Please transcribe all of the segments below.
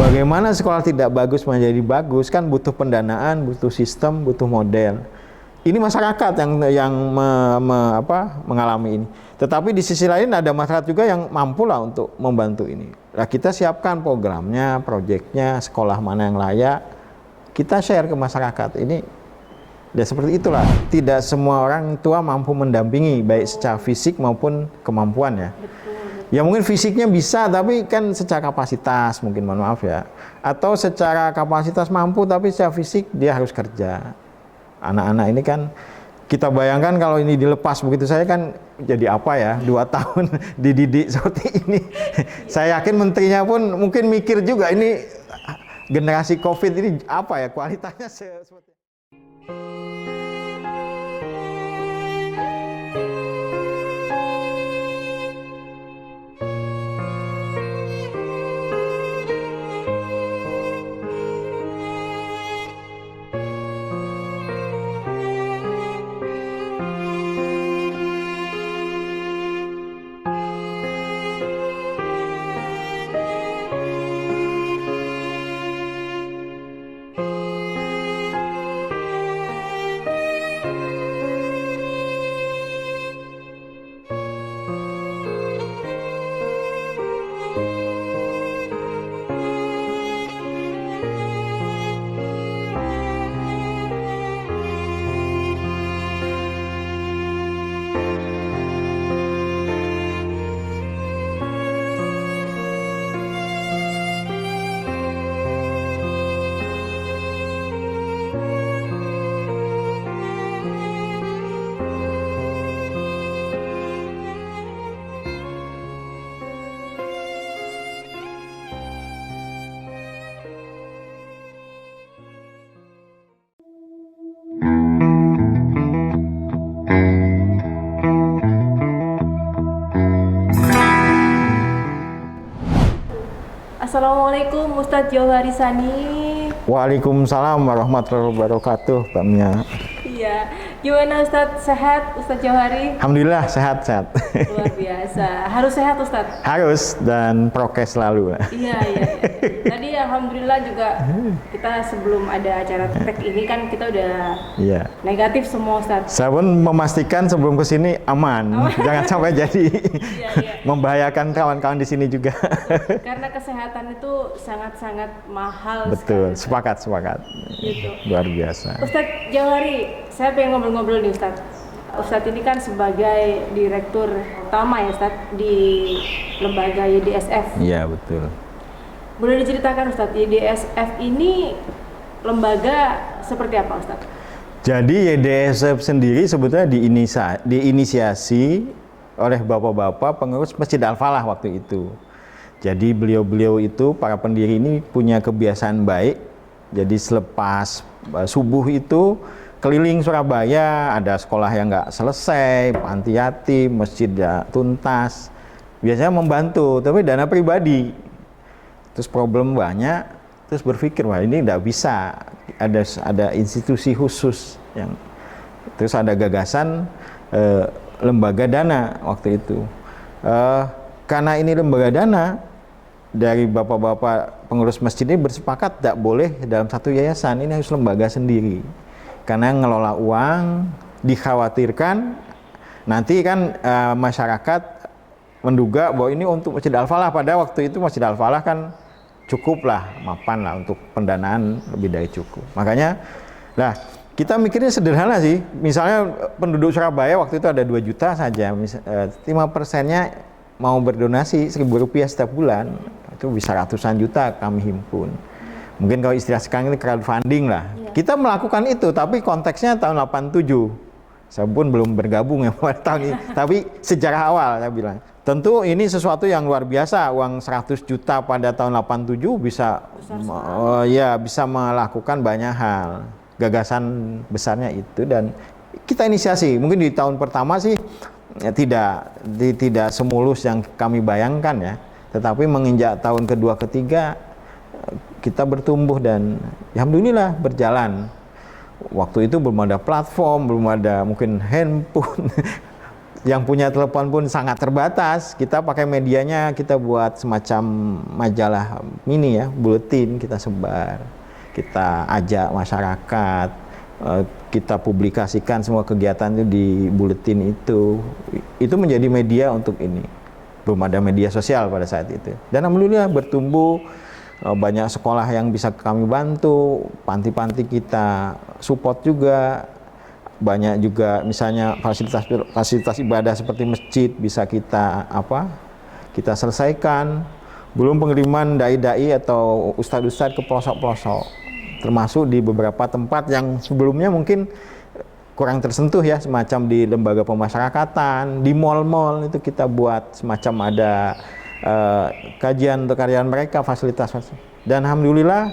Bagaimana sekolah tidak bagus menjadi bagus kan butuh pendanaan, butuh sistem, butuh model. Ini masyarakat mengalami ini. Tetapi di sisi lain ada masyarakat juga yang mampu lah untuk membantu ini. Nah, kita siapkan programnya, proyeknya, sekolah mana yang layak, kita share ke masyarakat. Ini ya seperti itulah. Tidak semua orang tua mampu mendampingi baik secara fisik maupun kemampuan ya. Ya mungkin fisiknya bisa, tapi kan secara kapasitas mungkin, mohon maaf ya. Atau secara kapasitas mampu, tapi secara fisik dia harus kerja. Anak-anak ini kan, kita bayangkan kalau ini dilepas begitu saya kan jadi apa ya, 2 tahun dididik seperti ini. Saya yakin menterinya pun mungkin mikir juga, ini generasi COVID ini apa ya, kualitasnya seperti Assalamualaikum Ustadz Johari Sani. Waalaikumsalam warahmatullahi wabarakatuh, Mbak Mia. Iya, gimana Ustadz, sehat Ustadz Johari? Alhamdulillah sehat-sehat. Luar biasa, harus sehat Ustadz. Harus, dan prokes selalu. Iya. Tadi alhamdulillah juga kita sebelum ada acara tag ini kan kita udah negatif semua Ustadz. Saya pun memastikan sebelum kesini aman, jangan sampai jadi membahayakan kawan-kawan di sini juga. Karena kesehatan itu sangat-sangat mahal. Betul, sekali, sepakat. Gitu. Luar biasa. Ustadz Johari, saya pengen ngobrol-ngobrol nih Ustadz. Ustadz ini kan sebagai direktur utama ya Ustadz di lembaga YDSF. Iya betul. Boleh diceritakan Ustadz, YDSF ini lembaga seperti apa Ustadz? Jadi YDSF sendiri sebetulnya diinisiasi oleh bapak-bapak pengurus Masjid Al-Falah waktu itu. Jadi beliau-beliau itu, para pendiri ini punya kebiasaan baik. Jadi selepas subuh itu keliling Surabaya, ada sekolah yang nggak selesai, panti yatim, masjid tuntas. Biasanya membantu, tapi dana pribadi. Terus problem banyak, terus berpikir, wah ini nggak bisa, ada institusi khusus yang, terus ada gagasan lembaga dana waktu itu. Karena ini lembaga dana, dari bapak-bapak pengurus masjid ini bersepakat tidak boleh dalam satu yayasan, ini harus lembaga sendiri. Karena ngelola uang, dikhawatirkan nanti kan masyarakat menduga bahwa ini untuk Masjid Al-Falah, pada waktu itu Masjid Al-Falah kan cukup lah, mapan lah, untuk pendanaan lebih dari cukup. Makanya, lah kita mikirnya sederhana sih. Misalnya penduduk Surabaya waktu itu ada 2 juta saja, 5%-nya mau berdonasi Rp1.000 setiap bulan, itu bisa ratusan juta kami himpun. Mungkin kalau istilah sekarang ini crowdfunding lah. Kita melakukan itu, tapi konteksnya tahun 87. Saya pun belum bergabung ya pada tahun ini, tapi sejarah awal saya bilang. Tentu ini sesuatu yang luar biasa, uang 100 juta pada tahun 87 bisa bisa melakukan banyak hal. Gagasan besarnya itu, dan kita inisiasi. Mungkin di tahun pertama sih tidak semulus yang kami bayangkan ya. Tetapi menginjak tahun kedua ketiga kita bertumbuh dan alhamdulillah berjalan. Waktu itu belum ada platform, belum ada mungkin handphone. Yang punya telepon pun sangat terbatas. Kita pakai medianya, kita buat semacam majalah mini ya, buletin kita sebar. Kita ajak masyarakat, kita publikasikan semua kegiatan itu di buletin itu. Itu menjadi media untuk ini. Belum ada media sosial pada saat itu. Dan alhamdulillah bertumbuh, banyak sekolah yang bisa kami bantu, panti-panti kita support juga, banyak juga misalnya fasilitas ibadah seperti masjid bisa kita selesaikan. Belum pengiriman dai-dai atau ustadz-ustadz ke pelosok-pelosok, termasuk di beberapa tempat yang sebelumnya mungkin kurang tersentuh ya, semacam di lembaga pemasyarakatan, di mal-mal itu kita buat semacam ada kajian untuk karyawan mereka, fasilitas. Dan alhamdulillah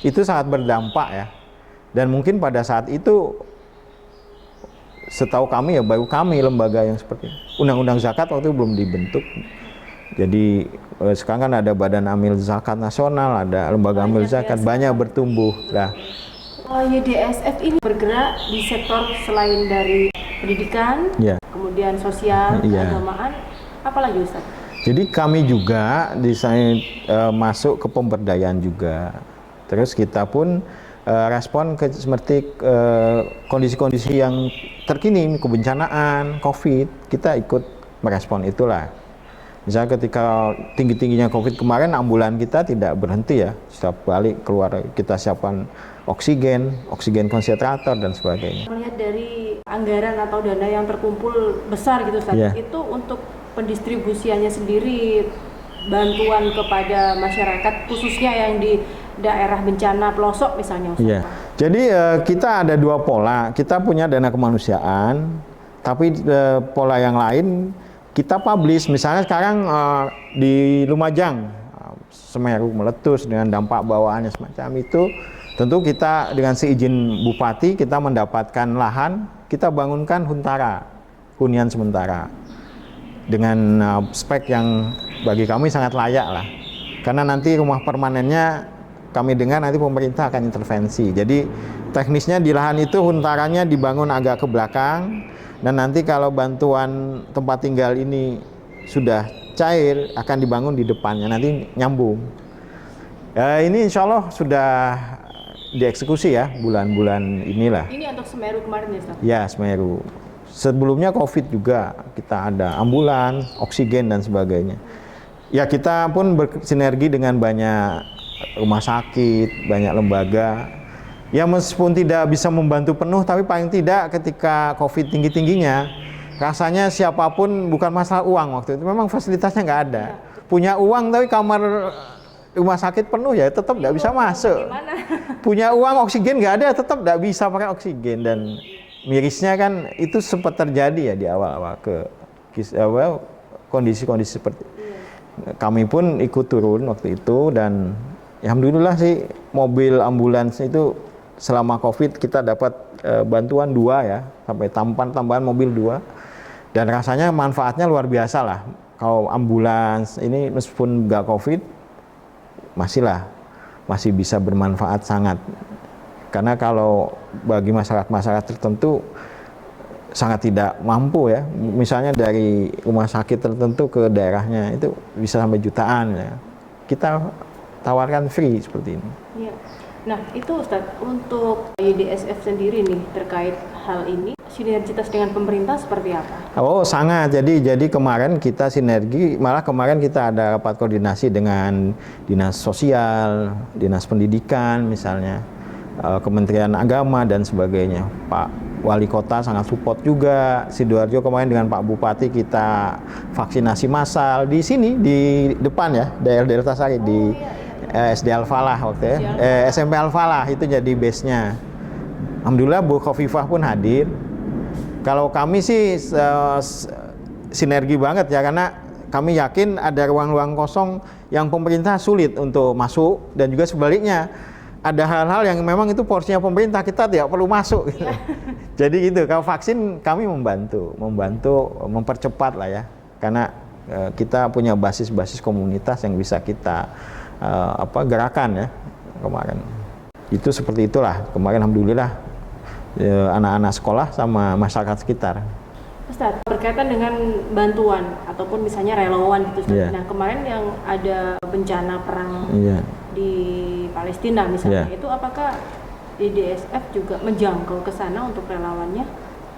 itu sangat berdampak ya. Dan mungkin pada saat itu setahu kami ya baru kami lembaga yang seperti ini. Undang-undang zakat waktu itu belum dibentuk. Jadi sekarang kan ada Badan Amil Zakat Nasional, ada lembaga amil zakat, banyak bertumbuh. Nah, YDSF ini bergerak di sektor selain dari pendidikan, ya, kemudian sosial, ya, keagamaan, apalagi Ustaz? Jadi kami juga masuk ke pemberdayaan juga. Terus kita pun respon ke seperti kondisi-kondisi yang terkini, kebencanaan, COVID, kita ikut merespon itulah. Misalnya ketika tinggi-tingginya COVID kemarin, ambulan kita tidak berhenti ya. Setiap balik keluar kita siapkan oksigen konsentrator dan sebagainya. Melihat dari anggaran atau dana yang terkumpul besar gitu Ustaz, itu untuk pendistribusiannya sendiri, bantuan kepada masyarakat khususnya yang di daerah bencana pelosok misalnya Ustaz. Iya. Jadi kita ada dua pola. Kita punya dana kemanusiaan, tapi pola yang lain kita publish. Misalnya sekarang di Lumajang, Semeru meletus dengan dampak bawaannya semacam itu. Tentu kita dengan seizin bupati kita mendapatkan lahan, kita bangunkan hunian sementara dengan spek yang bagi kami sangat layak lah. Karena nanti rumah permanennya kami dengar nanti pemerintah akan intervensi. Jadi teknisnya di lahan itu huntarannya dibangun agak ke belakang, dan nanti kalau bantuan tempat tinggal ini sudah cair akan dibangun di depannya, nanti nyambung. Ini insya Allah sudah dieksekusi ya bulan-bulan inilah. Ini untuk Semeru kemarin ya Ustaz? Ya, Semeru. Sebelumnya COVID juga kita ada ambulan, oksigen dan sebagainya. Ya kita pun bersinergi dengan banyak rumah sakit, banyak lembaga. Ya meskipun tidak bisa membantu penuh, tapi paling tidak ketika COVID tinggi-tingginya, rasanya siapapun bukan masalah uang waktu itu. Memang fasilitasnya nggak ada. Punya uang tapi kamar rumah sakit penuh ya tetap nggak bisa masuk. Gimana? Punya uang oksigen nggak ada, tetap nggak bisa pakai oksigen. Dan mirisnya kan itu sempat terjadi ya di awal-awal kondisi-kondisi seperti itu. Kami pun ikut turun waktu itu, dan alhamdulillah sih mobil ambulans itu selama COVID kita dapat bantuan 2 ya, sampai tambahan mobil 2, dan rasanya manfaatnya luar biasa lah. Kalau ambulans ini meskipun nggak COVID masih bisa bermanfaat sangat, karena kalau bagi masyarakat tertentu sangat tidak mampu ya, misalnya dari rumah sakit tertentu ke daerahnya itu bisa sampai jutaan ya, kita tawarkan free seperti ini. Ya. Nah itu Ustadz, untuk YDSF sendiri nih terkait hal ini, sinergitas dengan pemerintah seperti apa? Oh sangat, jadi kemarin kita sinergi, malah kemarin kita ada rapat koordinasi dengan dinas sosial, dinas pendidikan misalnya, Kementerian Agama dan sebagainya. Pak Wali Kota sangat support juga. Sidoarjo kemarin dengan Pak Bupati kita vaksinasi massal di sini di depan ya, daerah Deltasari di SD Al-Falah waktu ya, SMP Al-Falah itu jadi base-nya. Alhamdulillah Bu Khofifah pun hadir. Kalau kami sih sinergi banget ya, karena kami yakin ada ruang-ruang kosong yang pemerintah sulit untuk masuk, dan juga sebaliknya ada hal-hal yang memang itu porsinya pemerintah, kita tidak perlu masuk gitu. Jadi gitu, kalau vaksin kami membantu mempercepat lah ya, karena kita punya basis komunitas yang bisa kita gerakan ya kemarin. Itu seperti itulah kemarin, alhamdulillah anak-anak sekolah sama masyarakat sekitar. Ustadz, berkaitan dengan bantuan ataupun misalnya relawan gitu Ustadz. Yeah. Nah, kemarin yang ada bencana perang di Palestina misalnya, itu apakah IDSF juga menjangkau ke sana untuk relawannya?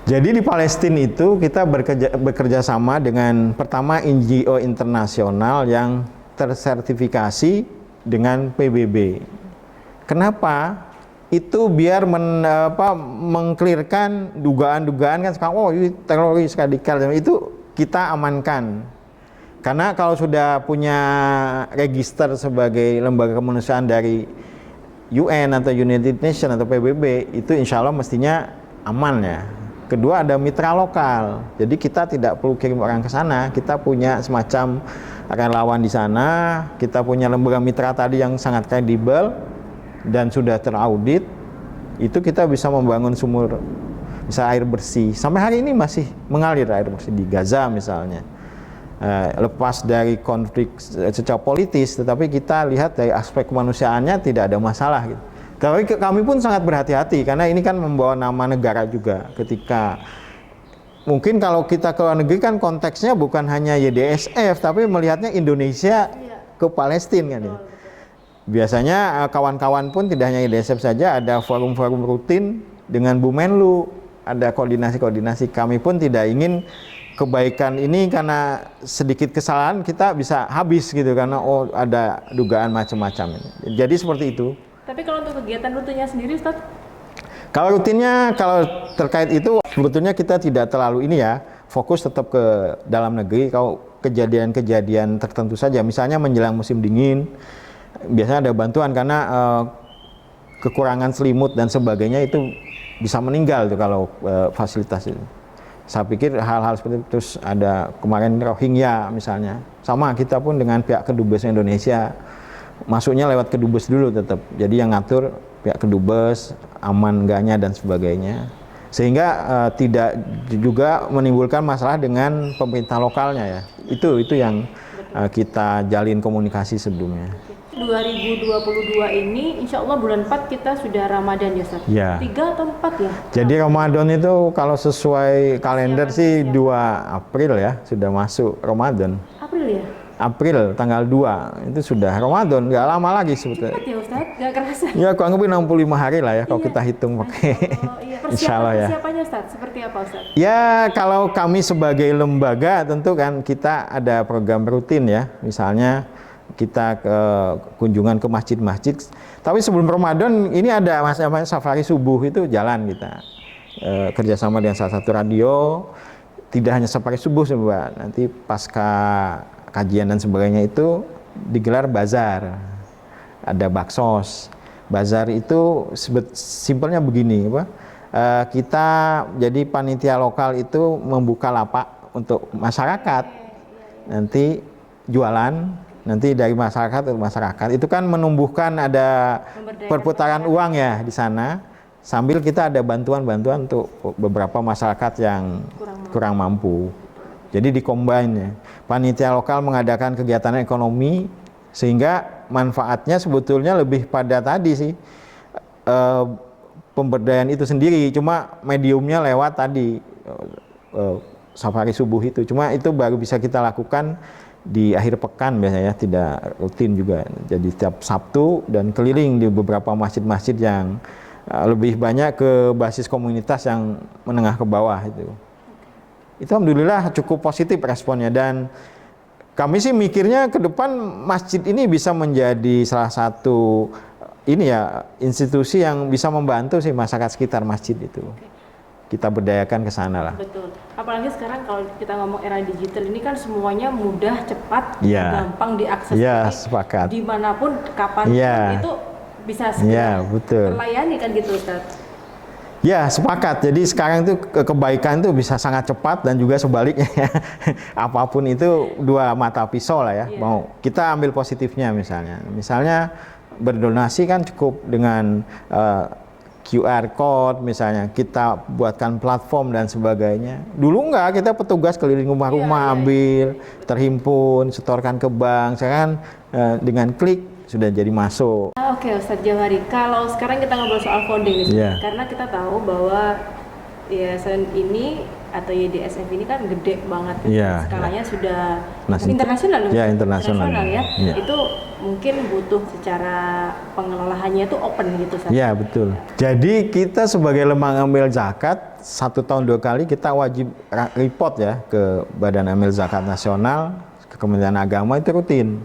Jadi di Palestina itu kita bekerja sama dengan pertama NGO internasional yang tersertifikasi dengan PBB. Kenapa? Itu biar mengklirkan dugaan-dugaan kan sekarang, oh ini teroris radikal, itu kita amankan. Karena kalau sudah punya register sebagai lembaga kemanusiaan dari UN atau United Nations atau PBB, itu insya Allah mestinya aman ya. Kedua, ada mitra lokal, jadi kita tidak perlu kirim orang ke sana, kita punya semacam relawan di sana, kita punya lembaga mitra tadi yang sangat kredibel dan sudah teraudit, itu kita bisa membangun sumur, bisa air bersih. Sampai hari ini masih mengalir air bersih di Gaza misalnya. Lepas dari konflik secara politis, tetapi kita lihat dari aspek kemanusiaannya tidak ada masalah gitu. Tapi kami pun sangat berhati-hati karena ini kan membawa nama negara juga. Ketika mungkin kalau kita ke luar negeri kan konteksnya bukan hanya YDSF, tapi melihatnya Indonesia ke Palestina kan ya. Biasanya kawan-kawan pun tidak hanya IDSF saja, ada forum-forum rutin dengan Bu Menlu, ada koordinasi-koordinasi. Kami pun tidak ingin kebaikan ini karena sedikit kesalahan kita bisa habis gitu, karena oh ada dugaan macam-macam. Jadi seperti itu. Tapi kalau untuk kegiatan rutinnya sendiri Ustadz? Kalau rutinnya, kalau terkait itu sebetulnya kita tidak terlalu ini ya, fokus tetap ke dalam negeri. Kalau kejadian-kejadian tertentu saja, misalnya menjelang musim dingin, biasanya ada bantuan karena kekurangan selimut dan sebagainya itu bisa meninggal tuh kalau fasilitas itu. Saya pikir hal-hal seperti itu. Terus ada kemarin Rohingya misalnya, sama kita pun dengan pihak Kedubes Indonesia, masuknya lewat Kedubes dulu tetap. Jadi yang ngatur pihak Kedubes, aman enggaknya dan sebagainya. Sehingga tidak juga menimbulkan masalah dengan pemerintah lokalnya ya. Itu yang kita jalin komunikasi sebelumnya. 2022 ini insya Allah bulan 4 kita sudah Ramadan ya Ustaz? Ya. 3 atau 4 ya? Jadi Ramadan itu kalau sesuai kalender sih 2 April ya sudah masuk Ramadan. April ya? April tanggal 2 itu sudah Ramadan, nggak lama lagi sebetulnya. Cepat ya Ustaz, nggak kerasa. Ya kurang lebih 65 hari lah ya kalau kita hitung pakai. Iya. Insya Allah ya. Persiapannya Ustaz, seperti apa Ustaz? Ya kalau kami sebagai lembaga tentu kan kita ada program rutin ya, misalnya kita ke kunjungan ke masjid-masjid. Tapi sebelum Ramadan ini ada namanya safari subuh itu jalan kita kerjasama dengan salah satu radio. Tidak hanya safari subuh sebenarnya, nanti pasca kajian dan sebagainya itu digelar bazar, ada baksos. Bazar itu simpelnya begini, kita jadi panitia lokal itu membuka lapak untuk masyarakat, nanti jualan. Nanti dari masyarakat ke masyarakat itu kan menumbuhkan ada perputaran uang ya di sana, sambil kita ada bantuan-bantuan untuk beberapa masyarakat yang kurang mampu. Jadi dikombin ya. Panitia lokal mengadakan kegiatan ekonomi sehingga manfaatnya sebetulnya lebih pada tadi sih pemberdayaan itu sendiri, cuma mediumnya lewat tadi safari subuh itu. Cuma itu baru bisa kita lakukan di akhir pekan biasanya, tidak rutin juga. Jadi setiap Sabtu dan keliling di beberapa masjid-masjid yang lebih banyak ke basis komunitas yang menengah ke bawah itu. Itu alhamdulillah cukup positif responnya, dan kami sih mikirnya ke depan masjid ini bisa menjadi salah satu ini ya institusi yang bisa membantu sih masyarakat sekitar masjid itu. Kita berdayakan ke sana lah. Betul. Apalagi sekarang kalau kita ngomong era digital ini kan semuanya mudah, cepat, gampang diakses. Iya, sepakat. Dimanapun, kapanpun itu bisa segera terlayani kan gitu Ustaz. Ya, sepakat. Jadi sekarang itu kebaikan itu bisa sangat cepat dan juga sebaliknya ya. Apapun itu dua mata pisau lah ya. Mau kita ambil positifnya misalnya. Misalnya berdonasi kan cukup dengan QR code misalnya, kita buatkan platform dan sebagainya. Dulu enggak, kita petugas keliling rumah-rumah ambil, terhimpun, setorkan ke bank. Sekarang dengan klik sudah jadi masuk. Oke Ustadz Jauhari, kalau sekarang kita ngobrol soal founding nih, karena kita tahu bahwa yayasan ini atau YDSF ini kan gede banget, Iya, skalanya sudah Nasional. internasional loh. Ya, internasional. ya. Iya. Itu mungkin butuh secara pengelolaannya itu open gitu. Ya, betul. Jadi kita sebagai lembaga amil zakat 1 tahun 2 kali kita wajib report ya ke Badan Amil Zakat Nasional, ke Kementerian Agama, itu rutin.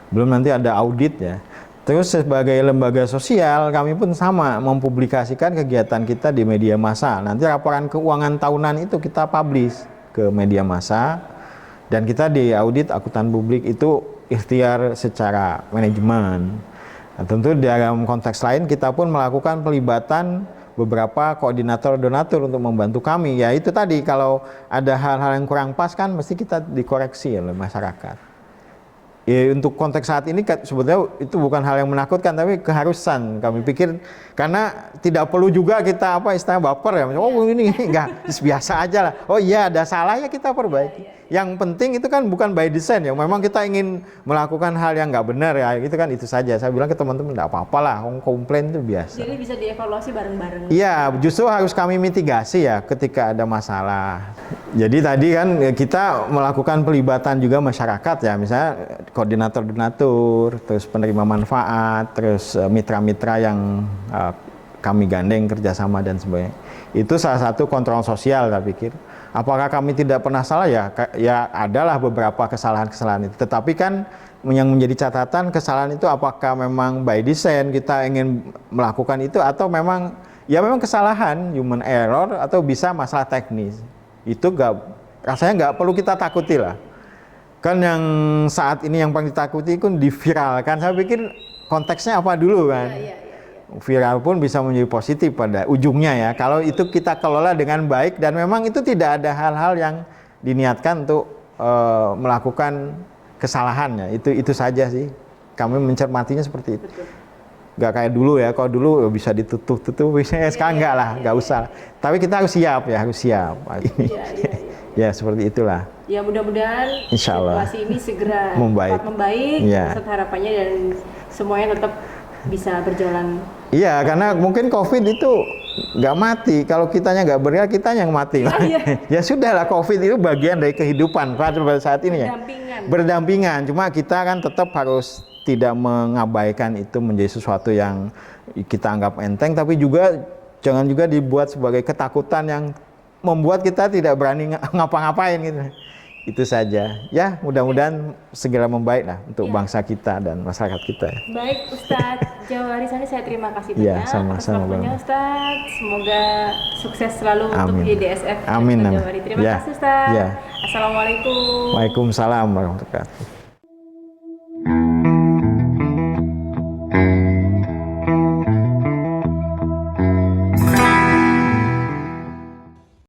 Belum nanti ada audit ya. Terus sebagai lembaga sosial kami pun sama mempublikasikan kegiatan kita di media massa. Nanti laporan keuangan tahunan itu kita publish ke media massa, dan kita di audit akuntan publik itu ikhtiar secara manajemen. Nah, tentu dalam konteks lain kita pun melakukan pelibatan beberapa koordinator donatur untuk membantu kami. Ya itu tadi, kalau ada hal-hal yang kurang pas kan mesti kita dikoreksi oleh masyarakat. Ya, untuk konteks saat ini sebetulnya itu bukan hal yang menakutkan, tapi keharusan kami pikir, karena tidak perlu juga kita istilahnya baper ya, oh ini enggak, biasa aja lah, oh iya ada salah ya kita perbaiki. Yang penting itu kan bukan by design ya, memang kita ingin melakukan hal yang nggak benar ya, itu kan itu saja. Saya bilang ke teman-teman nggak apa-apa lah, komplain itu biasa. Jadi bisa dievaluasi bareng-bareng. Iya, justru harus kami mitigasi ya ketika ada masalah. Jadi tadi kan kita melakukan pelibatan juga masyarakat ya, misalnya koordinator donatur, terus penerima manfaat, terus mitra-mitra yang kami gandeng kerjasama dan sebagainya. Itu salah satu kontrol sosial saya pikir. Apakah kami tidak pernah salah ya? Ya adalah beberapa kesalahan-kesalahan itu. Tetapi kan yang menjadi catatan kesalahan itu apakah memang by design kita ingin melakukan itu, atau memang kesalahan human error, atau bisa masalah teknis. Itu rasanya nggak perlu kita takuti lah. Kan yang saat ini yang paling ditakuti kan diviralkan. Saya pikir konteksnya apa dulu kan? Viral pun bisa menjadi positif pada ujungnya ya, kalau itu kita kelola dengan baik dan memang itu tidak ada hal-hal yang diniatkan untuk melakukan kesalahan ya. Itu saja sih, kami mencermatinya seperti itu. Nggak kayak dulu ya, kalau dulu bisa ditutup biasanya, sekarang enggak lah, nggak usah. Tapi kita harus siap ya, ya seperti itulah. Ya mudah-mudahan Insya Allah situasi ini segera membaik. Ya. Harapannya, dan semuanya tetap bisa berjalan. Iya, karena mungkin COVID itu nggak mati. Kalau kitanya nggak bergerak, kitanya yang mati. Ya sudahlah, COVID itu bagian dari kehidupan pada saat ini ya. Berdampingan. Cuma kita kan tetap harus tidak mengabaikan itu menjadi sesuatu yang kita anggap enteng, tapi juga jangan juga dibuat sebagai ketakutan yang membuat kita tidak berani ngapa-ngapain gitu. Itu saja ya, mudah-mudahan segera membaik lah untuk bangsa kita dan masyarakat kita. Baik Ustadz Jawari Sani, saya terima kasih banyak atas waktunya Ustadz. Semoga sukses selalu untuk YDSF. Amin. Terima kasih Ustadz. Assalamualaikum. Waalaikumsalam warahmatullahi wabarakatuh.